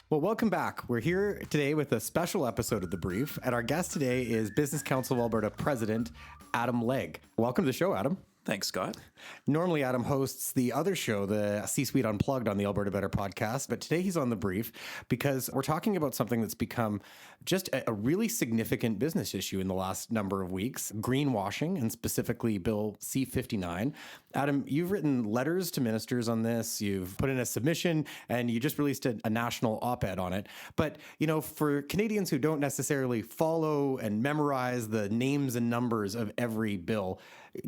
Well, welcome back. We're here today with a special episode of The Brief, and our guest today is Business Council of Alberta President Adam Legge. Welcome to the show, Adam. Thanks, Scott. Normally, Adam hosts the other show, the C-Suite Unplugged on the Alberta Better podcast, but today he's on The Brief because we're talking about something that's become just a really significant business issue in the last number of weeks, greenwashing, and specifically Bill C-59. Adam, you've written letters to ministers on this, you've put in a submission, and you just released a national op-ed on it. But, you know, for Canadians who don't necessarily follow and memorize the names and numbers of every bill,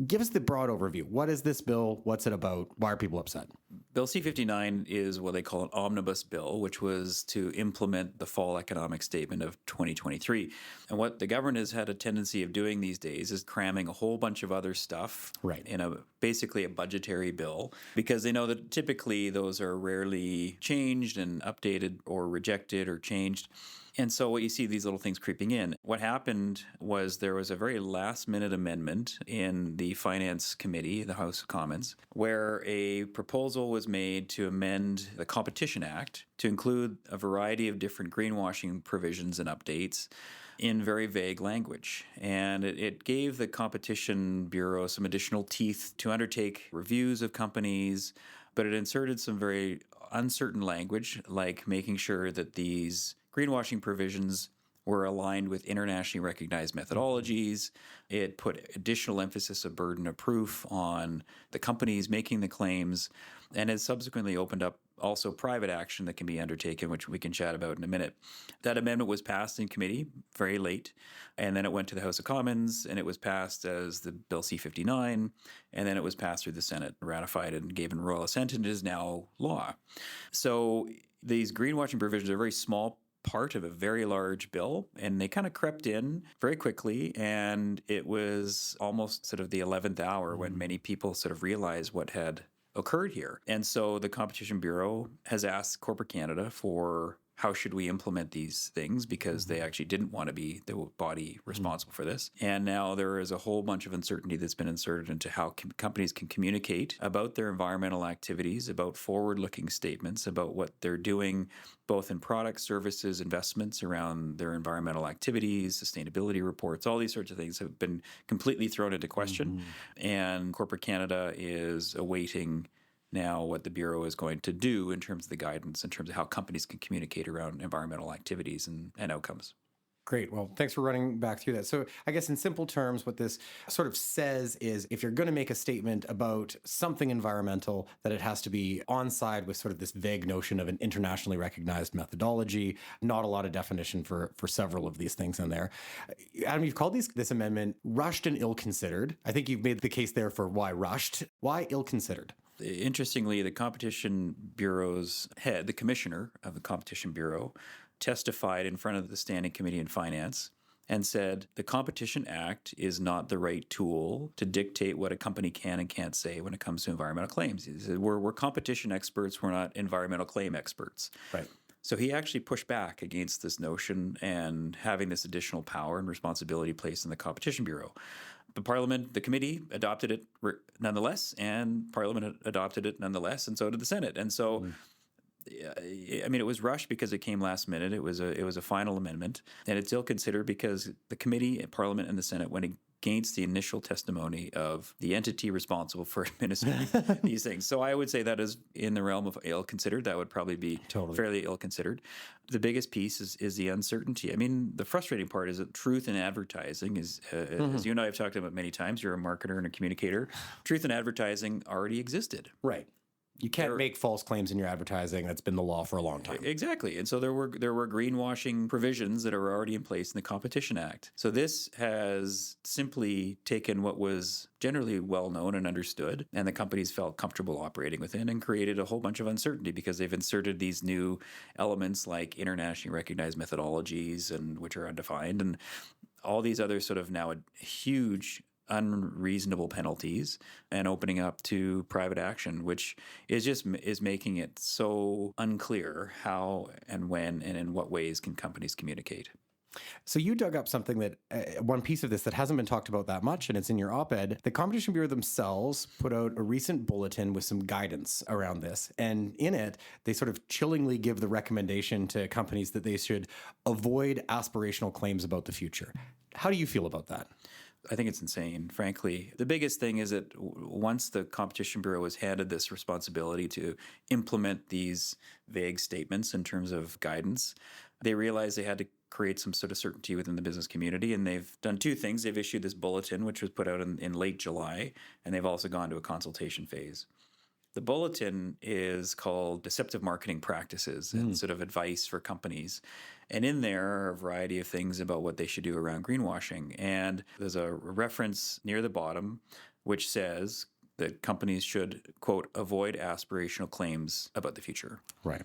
give us the broad overview. What is this bill? What's it about? Why are people upset? Bill C-59 is what they call an omnibus bill, which was to implement the fall economic statement of 2023. And what the government has had a tendency of doing these days is cramming a whole bunch of other stuff in basically a budgetary bill, because they know that typically those are rarely changed and updated or rejected or changed. And so what you see these little things creeping in. What happened was there was a very last-minute amendment in the Finance Committee, the House of Commons, where a proposal was made to amend the Competition Act to include a variety of different greenwashing provisions and updates in very vague language. And it gave the Competition Bureau some additional teeth to undertake reviews of companies, but it inserted some very uncertain language, like making sure that these greenwashing provisions were aligned with internationally recognized methodologies. It put additional emphasis of burden of proof on the companies making the claims, and has subsequently opened up also private action that can be undertaken, which we can chat about in a minute. That amendment was passed in committee very late, and then it went to the House of Commons, and it was passed as the Bill C-59, and then it was passed through the Senate, ratified and given royal assent, and is now law. So these greenwashing provisions are very small part of a very large bill, and they kind of crept in very quickly, and it was almost sort of the 11th hour when many people sort of realized what had occurred here. And so the Competition Bureau has asked Corporate Canada for how should we implement these things, because they actually didn't want to be the body responsible for this. And now there is a whole bunch of uncertainty that's been inserted into how companies can communicate about their environmental activities, about forward-looking statements, about what they're doing, both in products, services, investments around their environmental activities, sustainability reports. All these sorts of things have been completely thrown into question. And Corporate Canada is awaiting now what the Bureau is going to do in terms of the guidance, in terms of how companies can communicate around environmental activities and outcomes. Great. Well, thanks for running back through that. So I guess in simple terms, what this sort of says is if you're going to make a statement about something environmental, that it has to be on side with sort of this vague notion of an internationally recognized methodology, not a lot of definition for several of these things in there. Adam, you've called this amendment rushed and ill-considered. I think you've made the case there for why rushed. Why ill-considered? Interestingly, the Competition Bureau's head, the commissioner of the Competition Bureau, testified in front of the Standing Committee in Finance and said the Competition Act is not the right tool to dictate what a company can and can't say when it comes to environmental claims. He said, we're competition experts, we're not environmental claim experts. Right. So he actually pushed back against this notion and having this additional power and responsibility placed in the Competition Bureau. The Parliament, the committee adopted it nonetheless, and Parliament adopted it nonetheless, and so did the Senate. And so, I mean, it was rushed because it came last minute. It was a final amendment, and it's ill-considered because the committee, Parliament, and the Senate went against the initial testimony of the entity responsible for administering these things. So I would say that is in the realm of ill-considered. That would probably be fairly ill-considered. The biggest piece is the uncertainty. I mean, the frustrating part is that truth in advertising is, as you and I have talked about many times, you're a marketer and a communicator, truth in advertising already existed. Right. You can't make false claims in your advertising. That's been the law for a long time. Exactly. And so there were greenwashing provisions that are already in place in the Competition Act. So this has simply taken what was generally well known and understood, and the companies felt comfortable operating within, and created a whole bunch of uncertainty because they've inserted these new elements like internationally recognized methodologies, and which are undefined, and all these other sort of now a huge unreasonable penalties, and opening up to private action, which is making it so unclear how and when and in what ways can companies communicate. So you dug up something that one piece of this that hasn't been talked about that much, and it's in your op-ed. The Competition Bureau themselves put out a recent bulletin with some guidance around this. And in it, they sort of chillingly give the recommendation to companies that they should avoid aspirational claims about the future. How do you feel about that? I think it's insane, frankly. The biggest thing is that once the Competition Bureau was handed this responsibility to implement these vague statements in terms of guidance, they realized they had to create some sort of certainty within the business community. And they've done two things. They've issued this bulletin, which was put out in late July, and they've also gone to a consultation phase. The bulletin is called Deceptive Marketing Practices and sort of advice for companies. And in there are a variety of things about what they should do around greenwashing. And there's a reference near the bottom which says that companies should, quote, avoid aspirational claims about the future. Right.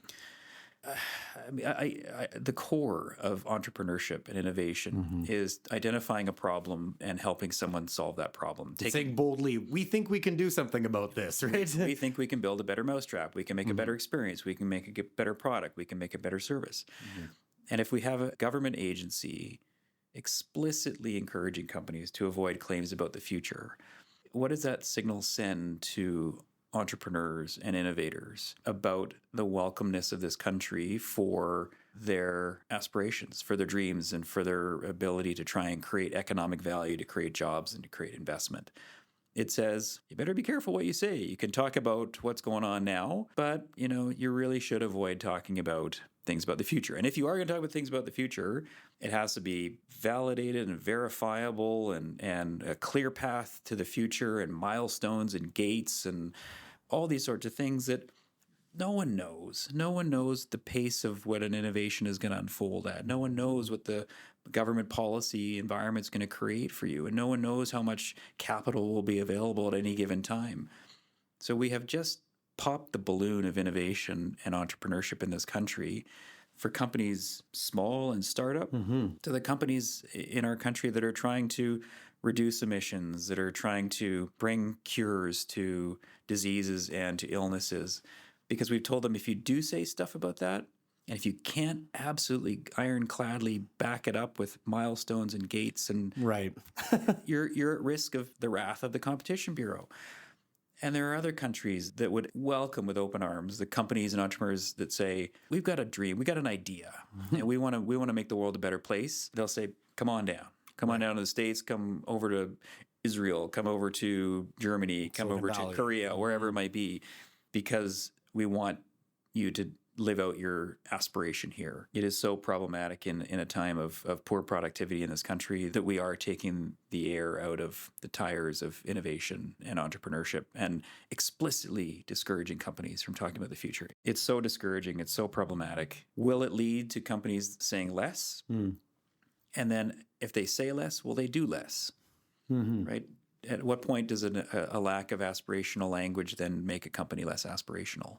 I mean, the core of entrepreneurship and innovation is identifying a problem and helping someone solve that problem. Saying boldly, we think we can do something about this, right? We think we can build a better mousetrap. We can make a better experience. We can make a better product. We can make a better service. And if we have a government agency explicitly encouraging companies to avoid claims about the future, what does that signal send to entrepreneurs and innovators about the welcomeness of this country for their aspirations, for their dreams, and for their ability to try and create economic value, to create jobs, and to create investment? It says, you better be careful what you say. You can talk about what's going on now, but you really should avoid talking about things about the future. And if you are going to talk about things about the future, it has to be validated and verifiable and a clear path to the future and milestones and gates and all these sorts of things that no one knows. No one knows the pace of what an innovation is going to unfold at. No one knows what the government policy environment is going to create for you. And no one knows how much capital will be available at any given time. So we have just popped the balloon of innovation and entrepreneurship in this country for companies small and startup to the companies in our country that are trying to reduce emissions, that are trying to bring cures to diseases and to illnesses. Because we've told them, if you do say stuff about that, and if you can't absolutely ironcladly back it up with milestones and gates, and you're at risk of the wrath of the Competition Bureau. And there are other countries that would welcome with open arms the companies and entrepreneurs that say, we've got a dream, we got an idea, and we want to make the world a better place. They'll say, come on down. Come on down to the States, come over to Israel, come over to Germany, come over to Korea, wherever it might be, because we want you to live out your aspiration here. It is so problematic in a time of poor productivity in this country that we are taking the air out of the tires of innovation and entrepreneurship and explicitly discouraging companies from talking about the future. It's so discouraging. It's so problematic. Will it lead to companies saying less? And then if they say less, will they do less? Right? At what point does a lack of aspirational language then make a company less aspirational?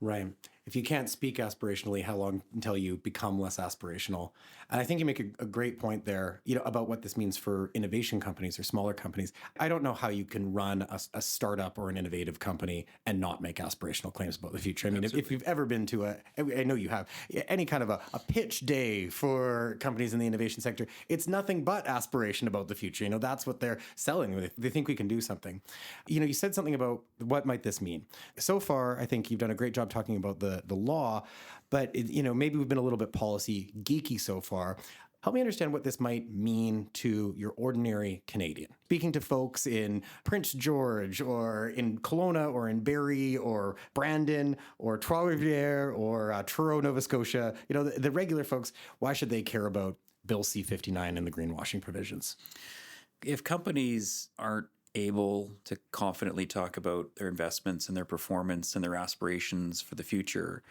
Right. If you can't speak aspirationally, how long until you become less aspirational? And I think you make a great point there, about what this means for innovation companies or smaller companies. I don't know how you can run a startup or an innovative company and not make aspirational claims about the future. I mean, if you've ever been to I know you have, any kind of a pitch day for companies in the innovation sector, it's nothing but aspiration about the future. That's what they're selling. They think we can do something. You said something about what might this mean. So far, I think you've done a great job talking about the law, but maybe we've been a little bit policy geeky so far. Help me understand what this might mean to your ordinary Canadian. Speaking to folks in Prince George or in Kelowna or in Barrie or Brandon or Trois-Rivières or Truro, Nova Scotia, the regular folks, why should they care about Bill C-59 and the greenwashing provisions? If companies aren't able to confidently talk about their investments and their performance and their aspirations for the future,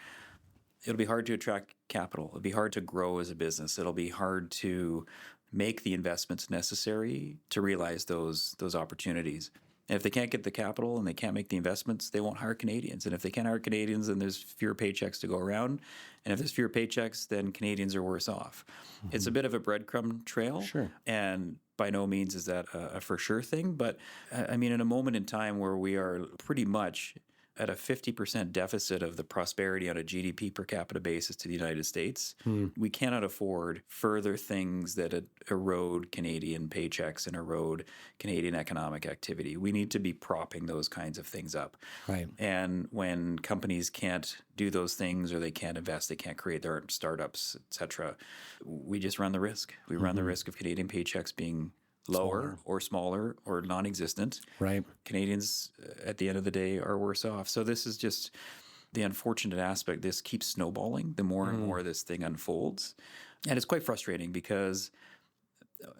it'll be hard to attract capital. It'll be hard to grow as a business. It'll be hard to make the investments necessary to realize those opportunities. And if they can't get the capital and they can't make the investments, they won't hire Canadians. And if they can't hire Canadians, then there's fewer paychecks to go around. And if there's fewer paychecks, then Canadians are worse off. It's a bit of a breadcrumb trail. Sure. And by no means is that a for sure thing. But I mean, in a moment in time where we are pretty much at a 50% deficit of the prosperity on a GDP per capita basis to the United States. We cannot afford further things that erode Canadian paychecks and erode Canadian economic activity. We need to be propping those kinds of things up. Right. And when companies can't do those things, or they can't invest, they can't create their own startups, et cetera, we just run the risk. We run the risk of Canadian paychecks being lower or smaller or non-existent. Right. Canadians, at the end of the day, are worse off. So this is just the unfortunate aspect. This keeps snowballing the more and more this thing unfolds. And it's quite frustrating because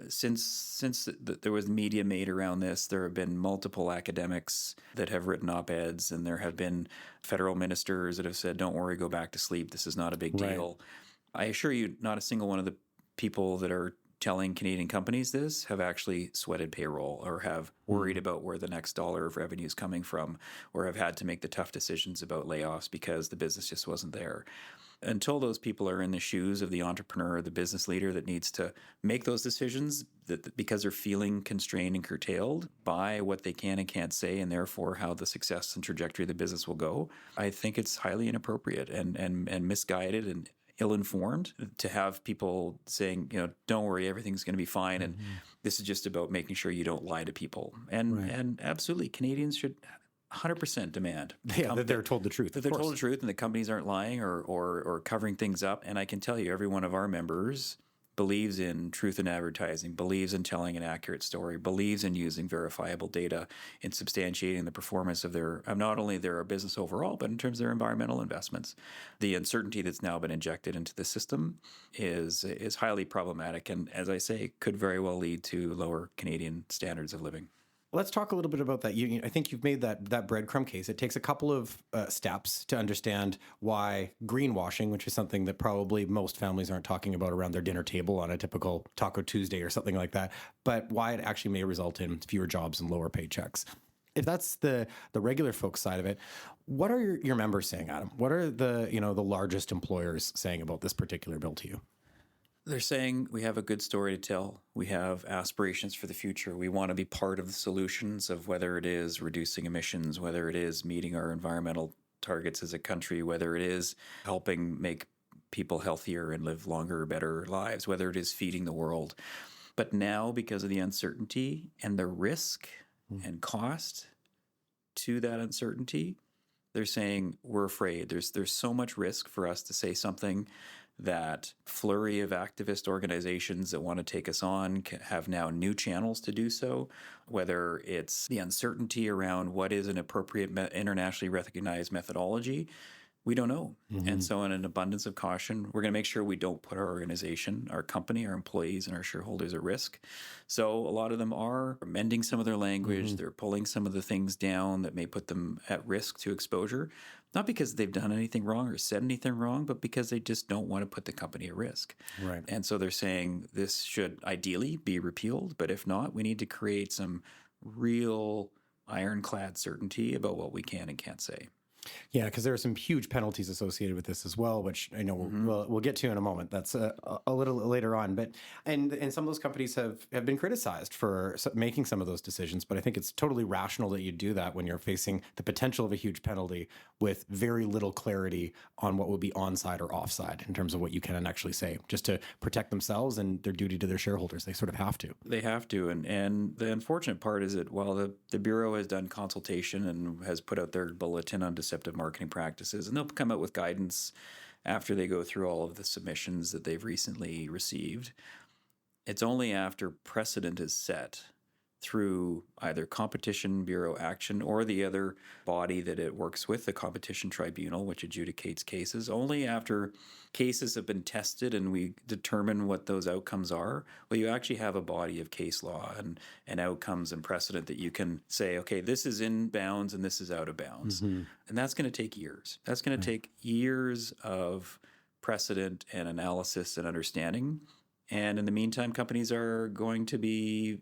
since there was media made around this, there have been multiple academics that have written op-eds, and there have been federal ministers that have said, don't worry, go back to sleep. This is not a big deal. I assure you, not a single one of the people that are telling Canadian companies this have actually sweated payroll or have worried about where the next dollar of revenue is coming from, or have had to make the tough decisions about layoffs because the business just wasn't there. Until those people are in the shoes of the entrepreneur, the business leader that needs to make those decisions because they're feeling constrained and curtailed by what they can and can't say, and therefore how the success and trajectory of the business will go, I think it's highly inappropriate and misguided and ill-informed to have people saying, don't worry, everything's going to be fine. And this is just about making sure you don't lie to people. And absolutely, Canadians should 100% demand that they're told the truth. That they're told the truth, and the companies aren't lying or covering things up. And I can tell you, every one of our members believes in truth in advertising, believes in telling an accurate story, believes in using verifiable data in substantiating the performance of not only their business overall, but in terms of their environmental investments. The uncertainty that's now been injected into the system is highly problematic, and as I say, could very well lead to lower Canadian standards of living. Let's talk a little bit about that. I think you've made that breadcrumb case. It takes a couple of steps to understand why greenwashing, which is something that probably most families aren't talking about around their dinner table on a typical Taco Tuesday or something like that, but why it actually may result in fewer jobs and lower paychecks. If that's the regular folks side of it, what are your members saying, Adam? What are the largest employers saying about this particular bill to you? They're saying we have a good story to tell. We have aspirations for the future. We want to be part of the solutions of whether it is reducing emissions, whether it is meeting our environmental targets as a country, whether it is helping make people healthier and live longer, better lives, whether it is feeding the world. But now, because of the uncertainty and the risk and cost to that uncertainty, they're saying we're afraid. There's so much risk for us to say something that flurry of activist organizations that want to take us on have now new channels to do so, whether it's the uncertainty around what is an appropriate internationally recognized methodology. We don't know. And so in an abundance of caution, we're going to make sure we don't put our organization, our company, our employees, and our shareholders at risk. So a lot of them are amending some of their language. They're pulling some of the things down that may put them at risk to exposure, not because they've done anything wrong or said anything wrong, but because they just don't want to put the company at risk. Right. And so they're saying this should ideally be repealed, but if not, we need to create some real ironclad certainty about what we can and can't say. Yeah, because there are some huge penalties associated with this as well, which I know we'll get to in a moment. That's a little later on. But and some of those companies have been criticized for making some of those decisions. But I think it's totally rational that you do that when you're facing the potential of a huge penalty with very little clarity on what will be onside or offside in terms of what you can actually say, just to protect themselves and their duty to their shareholders. They sort of have to. They have to. And the unfortunate part is that while the Bureau has done consultation and has put out their bulletin on deceptive marketing practices, and they'll come out with guidance after they go through all of the submissions that they've recently received. It's only after precedent is set through either Competition Bureau action or the other body that it works with, the Competition Tribunal, which adjudicates cases. Only after cases have been tested and we determine what those outcomes are, will you actually have a body of case law and outcomes and precedent that you can say, okay, this is in bounds and this is out of bounds. And that's going to take years. That's going to take years of precedent and analysis and understanding. And in the meantime, companies are going to be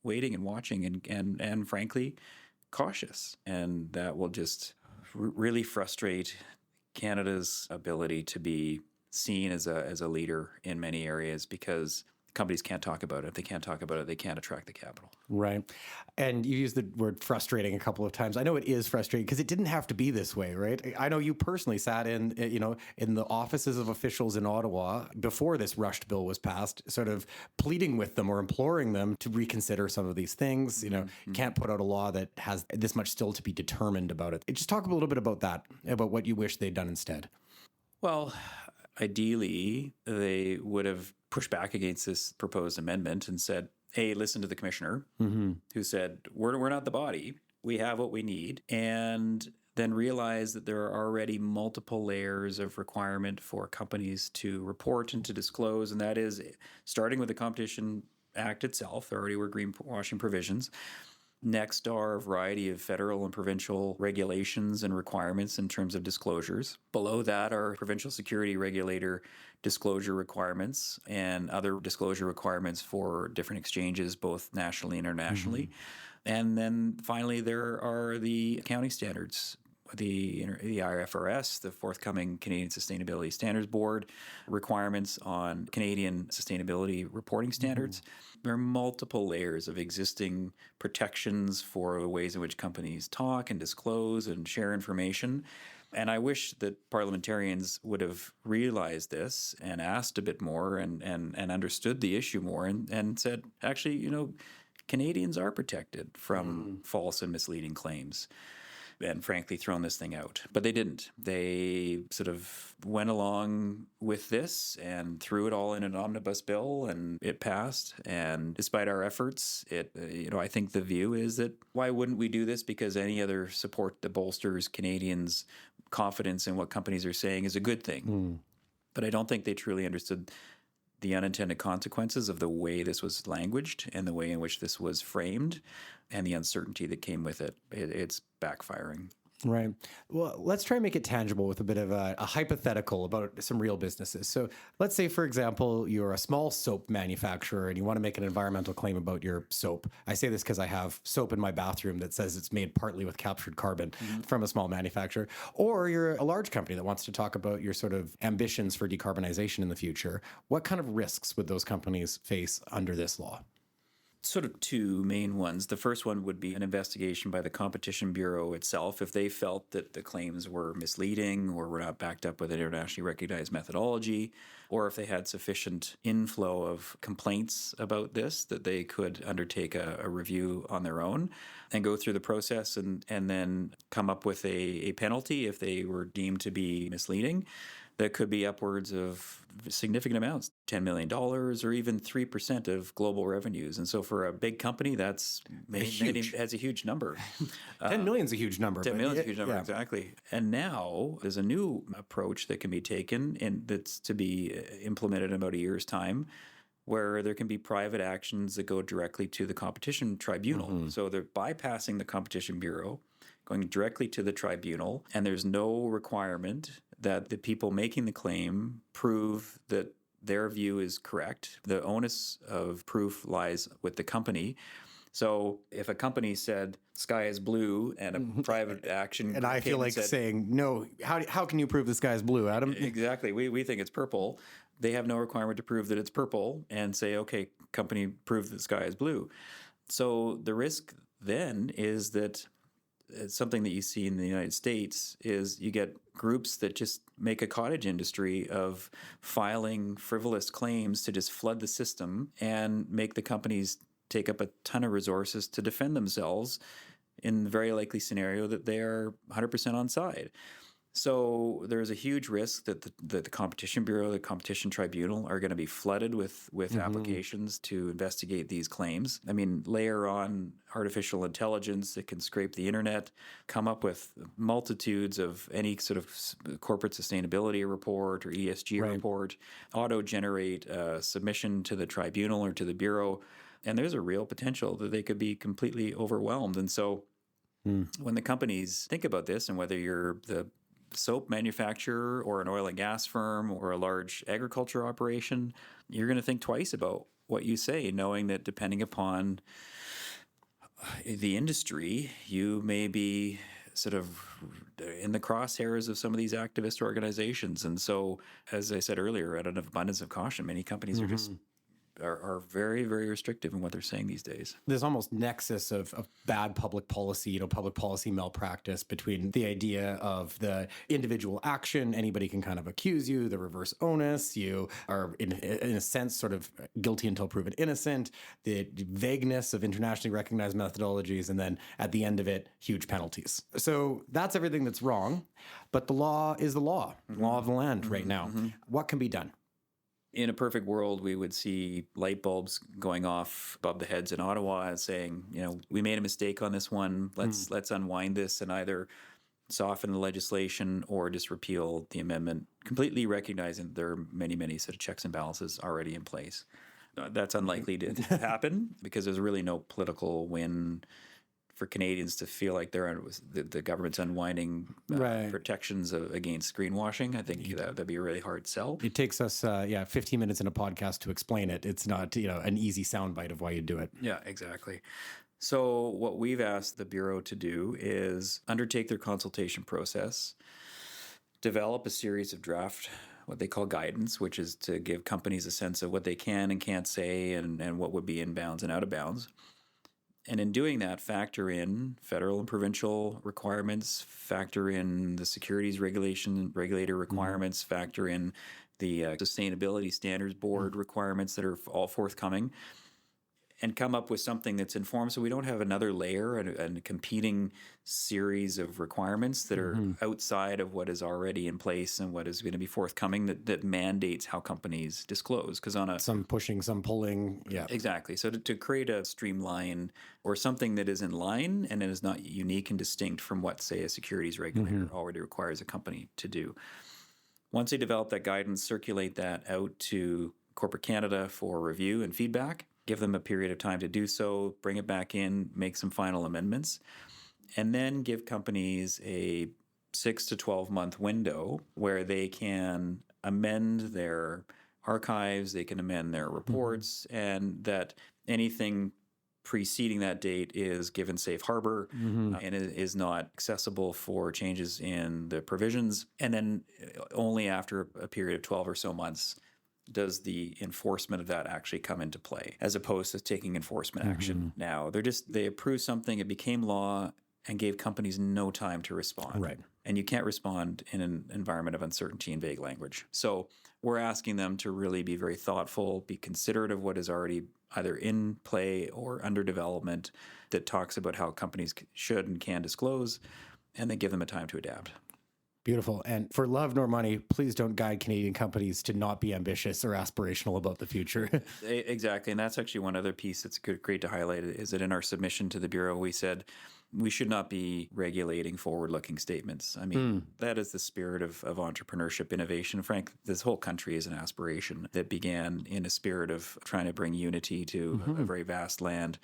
waiting and watching and frankly, cautious. And that will just really frustrate Canada's ability to be seen as a leader in many areas, because companies can't talk about it. If they can't talk about it, they can't attract the capital. Right. And you used the word frustrating a couple of times. I know it is frustrating because it didn't have to be this way, right? I know you personally sat in, in the offices of officials in Ottawa before this rushed bill was passed, sort of pleading with them or imploring them to reconsider some of these things. Can't put out a law that has this much still to be determined about it. Just talk a little bit about that, about what you wish they'd done instead. Well, ideally, they would have pushed back against this proposed amendment and said, hey, listen to the commissioner who said, we're not the body. We have what we need. And then realize that there are already multiple layers of requirement for companies to report and to disclose. And that is starting with the Competition Act itself. There already were greenwashing provisions. Next are a variety of federal and provincial regulations and requirements in terms of disclosures. Below that are provincial security regulator disclosure requirements and other disclosure requirements for different exchanges, both nationally and internationally. And then finally, there are the accounting standards, the IFRS, the forthcoming Canadian Sustainability Standards Board requirements on Canadian sustainability reporting standards. There are multiple layers of existing protections for the ways in which companies talk and disclose and share information. And I wish that parliamentarians would have realized this and asked a bit more and understood the issue more and said, actually, Canadians are protected from false and misleading claims. And frankly, thrown this thing out. But they didn't. They sort of went along with this and threw it all in an omnibus bill, and it passed. And despite our efforts, I think the view is that why wouldn't we do this? Because any other support that bolsters Canadians' confidence in what companies are saying is a good thing. But I don't think they truly understood the unintended consequences of the way this was languaged and the way in which this was framed and the uncertainty that came with it. It's backfiring. Right. Well, let's try and make it tangible with a bit of a hypothetical about some real businesses. So let's say, for example, you're a small soap manufacturer and you want to make an environmental claim about your soap. I say this because I have soap in my bathroom that says it's made partly with captured carbon from a small manufacturer. Or you're a large company that wants to talk about your sort of ambitions for decarbonization in the future. What kind of risks would those companies face under this law? Sort of two main ones. The first one would be an investigation by the Competition Bureau itself if they felt that the claims were misleading or were not backed up with an internationally recognized methodology, or if they had sufficient inflow of complaints about this that they could undertake a review on their own and go through the process and then come up with a penalty if they were deemed to be misleading. That could be upwards of significant amounts, $10 million or even 3% of global revenues. And so for a big company, that's a huge number. 10 million is a huge number. 10 million is a huge number, exactly. And now there's a new approach that can be taken and that's to be implemented in about a year's time, where there can be private actions that go directly to the competition tribunal. So they're bypassing the Competition Bureau, going directly to the tribunal, and there's no requirement that the people making the claim prove that their view is correct. The onus of proof lies with the company. So if a company said sky is blue and a private action and I feel like saying, no, how can you prove the sky is blue, Adam? Exactly. We think it's purple. They have no requirement to prove that it's purple and say, okay, company, prove that the sky is blue. So the risk then is that it's something that you see in the United States is you get groups that just make a cottage industry of filing frivolous claims to just flood the system and make the companies take up a ton of resources to defend themselves in the very likely scenario that they are 100% on side. So there's a huge risk that the Competition Bureau, the Competition Tribunal are going to be flooded with applications to investigate these claims. I mean, layer on artificial intelligence that can scrape the internet, come up with multitudes of any sort of corporate sustainability report or ESG report, auto-generate a submission to the tribunal or to the Bureau. And there's a real potential that they could be completely overwhelmed. And so when the companies think about this, and whether you're the soap manufacturer or an oil and gas firm or a large agriculture operation, you're going to think twice about what you say, knowing that depending upon the industry, you may be sort of in the crosshairs of some of these activist organizations. And so, as I said earlier, out of abundance of caution, many companies are just are very, very restrictive in what they're saying these days. There's almost nexus of bad public policy, public policy malpractice between the idea of the individual action. Anybody can kind of accuse you, the reverse onus. You are, in a sense, sort of guilty until proven innocent, the vagueness of internationally recognized methodologies, and then at the end of it, huge penalties. So that's everything that's wrong. But the law is the law of the land right now. What can be done? In a perfect world, we would see light bulbs going off above the heads in Ottawa and saying, we made a mistake on this one. Let's unwind this and either soften the legislation or just repeal the amendment, completely recognizing that there are many, many sort of checks and balances already in place. That's unlikely to happen because there's really no political win for Canadians to feel like the government's unwinding protections against greenwashing. I think that'd be a really hard sell. It takes us 15 minutes in a podcast to explain it. It's not an easy soundbite of why you do it. Yeah, exactly. So what we've asked the Bureau to do is undertake their consultation process, develop a series of draft, what they call guidance, which is to give companies a sense of what they can and can't say and what would be in bounds and out of bounds. And in doing that, factor in federal and provincial requirements, factor in the securities regulator requirements, factor in the Sustainability Standards Board requirements that are all forthcoming, and come up with something that's informed so we don't have another layer and a competing series of requirements that are outside of what is already in place and what is going to be forthcoming that mandates how companies disclose. Because some pushing, some pulling. Yeah, exactly. So to create a streamline or something that is in line and it is not unique and distinct from what, say, a securities regulator already requires a company to do. Once they develop that guidance, circulate that out to Corporate Canada for review and feedback. Give them a period of time to do so, bring it back in, make some final amendments, and then give companies a 6 to 12 month window where they can amend their archives, they can amend their reports, and that anything preceding that date is given safe harbor and is not accessible for changes in the provisions. And then only after a period of 12 or so months does the enforcement of that actually come into play, as opposed to taking enforcement action now. They approved something, it became law, and gave companies no time to respond. Right. And you can't respond in an environment of uncertainty and vague language. So we're asking them to really be very thoughtful, be considerate of what is already either in play or under development that talks about how companies should and can disclose, and then give them a time to adapt. Beautiful. And for love nor money, please don't guide Canadian companies to not be ambitious or aspirational about the future. Exactly. And that's actually one other piece that's great to highlight is that in our submission to the Bureau, we said we should not be regulating forward-looking statements. I mean, that is the spirit of entrepreneurship, innovation. Frank, this whole country is an aspiration that began in a spirit of trying to bring unity to a very vast land.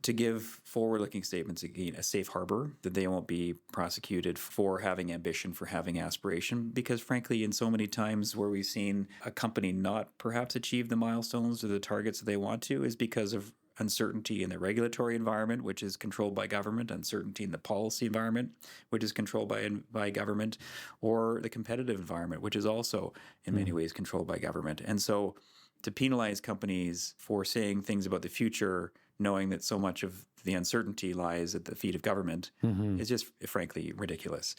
To give forward-looking statements, again, a safe harbor, that they won't be prosecuted for having ambition, for having aspiration, because frankly, in so many times where we've seen a company not perhaps achieve the milestones or the targets that they want to is because of uncertainty in the regulatory environment, which is controlled by government, uncertainty in the policy environment, which is controlled by government, or the competitive environment, which is also in many ways controlled by government. And so to penalize companies for saying things about the future, knowing that so much of the uncertainty lies at the feet of government, is just frankly ridiculous.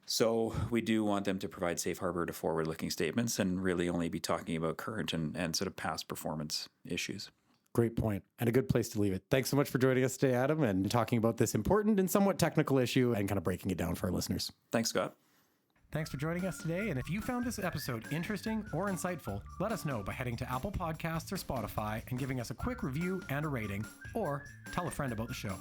So we do want them to provide safe harbor to forward-looking statements and really only be talking about current and sort of past performance issues. Great point, and a good place to leave it. Thanks so much for joining us today, Adam, and talking about this important and somewhat technical issue and kind of breaking it down for our listeners. Thanks, Scott. Thanks for joining us today, and if you found this episode interesting or insightful, let us know by heading to Apple Podcasts or Spotify and giving us a quick review and a rating, or tell a friend about the show.